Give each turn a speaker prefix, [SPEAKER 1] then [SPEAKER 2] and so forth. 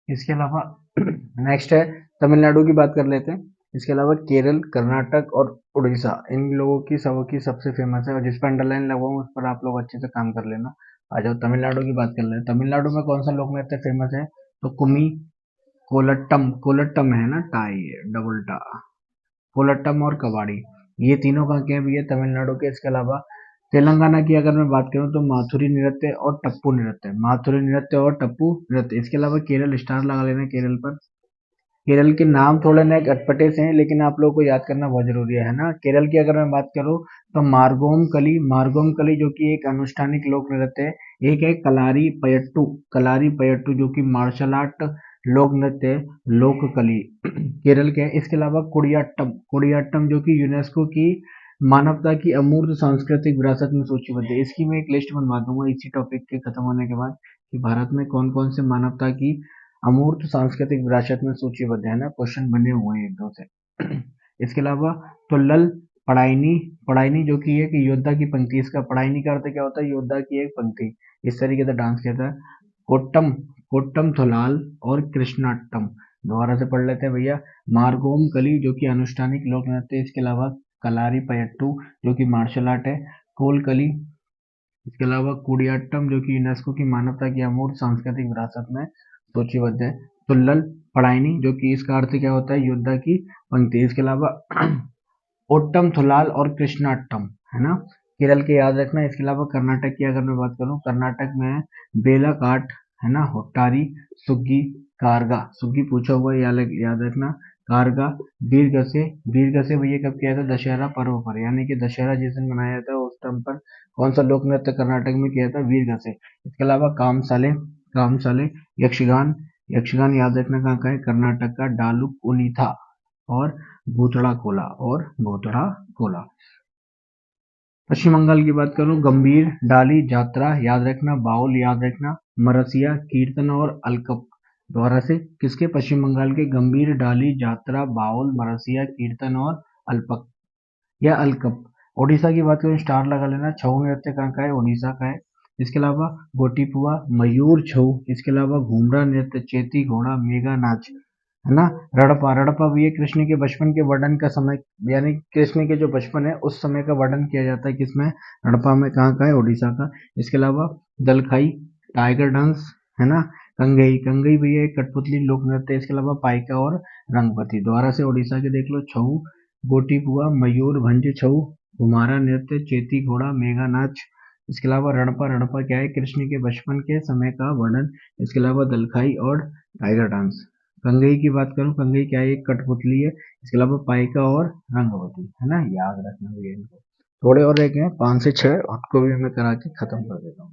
[SPEAKER 1] इसके अलावा नेक्स्ट है तमिलनाडु की बात कर लेते हैं। इसके अलावा केरल, कर्नाटक और उड़ीसा, इन लोगों की सबकी सबसे फेमस है, और जिस पर अंडरलाइन लगा हुआ उस पर आप लोग अच्छे से काम कर लेना। आ जाओ तमिलनाडु की बात कर लेते हैं। तमिलनाडु में कौन सा लोक नृत्य फेमस है? तो कुमी, कोलट्टम, कोलट्टम है ना, टाई डबल टा, कोलट्टम और कबाड़ी, ये तीनों कहाँ के हैं भैया? तमिलनाडु के। इसके अलावा तेलंगाना की अगर मैं बात करूं तो माथुरी नृत्य और टप्पू नृत्य, माथुरी नृत्य और टप्पू नृत्य। इसके अलावा केरल, स्टार लगा लेना केरल पर। केरल के नाम थोड़े नए अटपटे से हैं, लेकिन आप लोगों को याद करना बहुत जरूरी है ना। केरल की अगर मैं बात करूं तो मार्गोम कली, मार्गोम कली जो कि एक अनुष्ठानिक लोक नृत्य है। एक है कलारी पयट्टू, कलारी पयट्टू जो कि मार्शल आर्ट लोक नृत्य है, लोक कली केरल के है। इसके अलावा कुडियाट्टम, कुडियाट्टम जो कि यूनेस्को की मानवता की अमूर्त सांस्कृतिक विरासत में सूचीबद्ध है। इसकी मैं एक लिस्ट बनवा दूंगा इसी टॉपिक के खत्म होने के बाद, कि भारत में कौन कौन से मानवता की अमूर्त सांस्कृतिक विरासत में सूचीबद्ध है ना, क्वेश्चन बने हुए हैं एक दो से। इसके अलावा तुल्लल पढ़ाईनी, पढ़ाईनी जो कि है कि योद्धा की पंक्ति, इसका पढ़ाईनी का अर्थ क्या होता है? योद्धा की एक पंक्ति। इस तरीके से डांस किया था। कोट्टम, कोट्टम थोलाल और कृष्णाट्टम, दोबारा से पढ़ लेते हैं भैया। मार्गोम कली जो कि अनुष्ठानिक लोक नृत्य, इसके अलावा कलारी पयट्टू जो कि मार्शल आर्ट है, कोलकली, इसके अलावा कुडियाट्टम जो कि यूनेस्को की मानवता की अमूर्त सांस्कृतिक विरासत में सूचीबद्ध है। तुल्लल पढ़ाईनी जो कि इसका अर्थ क्या होता है? योद्धा की पंक्ति। इसके अलावा ओट्टम थुलाल और कृष्णाट्टम है ना, केरल के याद रखना। इसके अलावा कर्नाटक की अगर मैं बात करूं, कर्नाटक में बेला काट है ना, होट्टारी, सुग्गी, कारगा, सुग्गी पूछा हुआ है, याद रखना। कारगा, वीरगसे, वीरगसे भैया कब किया था? दशहरा पर्व पर, यानी कि दशहरा जिस दिन मनाया था उस टाइम पर कौन सा लोक नृत्य कर्नाटक में किया था? वीरगसे। इसके अलावा कामसाले, कामसाले, यक्षगान, यक्षगान याद रखना कहाँ का है? कर्नाटक का। डालू उनीथा और भूतड़ा कोला, और भूतड़ा कोला। पश्चिम बंगाल की बात करूं, गंभीर, डाली, जात्रा याद रखना, बाउल याद रखना, मरसिया, कीर्तन और अलकप। दोबारा से, किसके? पश्चिम बंगाल के। गंभीर, डाली, जात्रा, बाउल, मरसिया, कीर्तन और अल्पक या अलकप। ओडिशा की बात करें, स्टार लगा लेना। छऊ नृत्य कहाँ का है? उड़ीसा का है। इसके अलावा गोटीपुआ, मयूर छऊ। इसके अलावा घूमरा नृत्य, चेती घोड़ा, मेघा नाच है ना। रड़पा, रड़पा भी ये कृष्ण के बचपन के वर्णन का समय, यानी कृष्ण के जो बचपन है उस समय का वर्णन किया जाता है किसमें? रड़पा में। कहाँ का है? उड़ीसा का। इसके अलावा दलखाई, टाइगर डांस है ना। कंगई, कंगई भी एक कठपुतली लोक नृत्य है। इसके अलावा पाइका और रंगपति। दोबारा से उड़ीसा के देख लो, छऊ, गोटीपुआ, मयूर भंज छऊ, घुमारा नृत्य, चेती घोड़ा, मेघा नाच। इसके अलावा रणपा, रणपा क्या है? कृष्ण के बचपन के समय का वर्णन। इसके अलावा दलखाई और टाइगर डांस। कंगई की बात करूं, कंगई क्या है? एक कठपुतली है। इसके अलावा पाइका और रंगवती है ना, याद रखना भैया इनको। थोड़े और रह गए हैं, 5 से 6, उनको भी मैं करा के खत्म कर देता हूँ।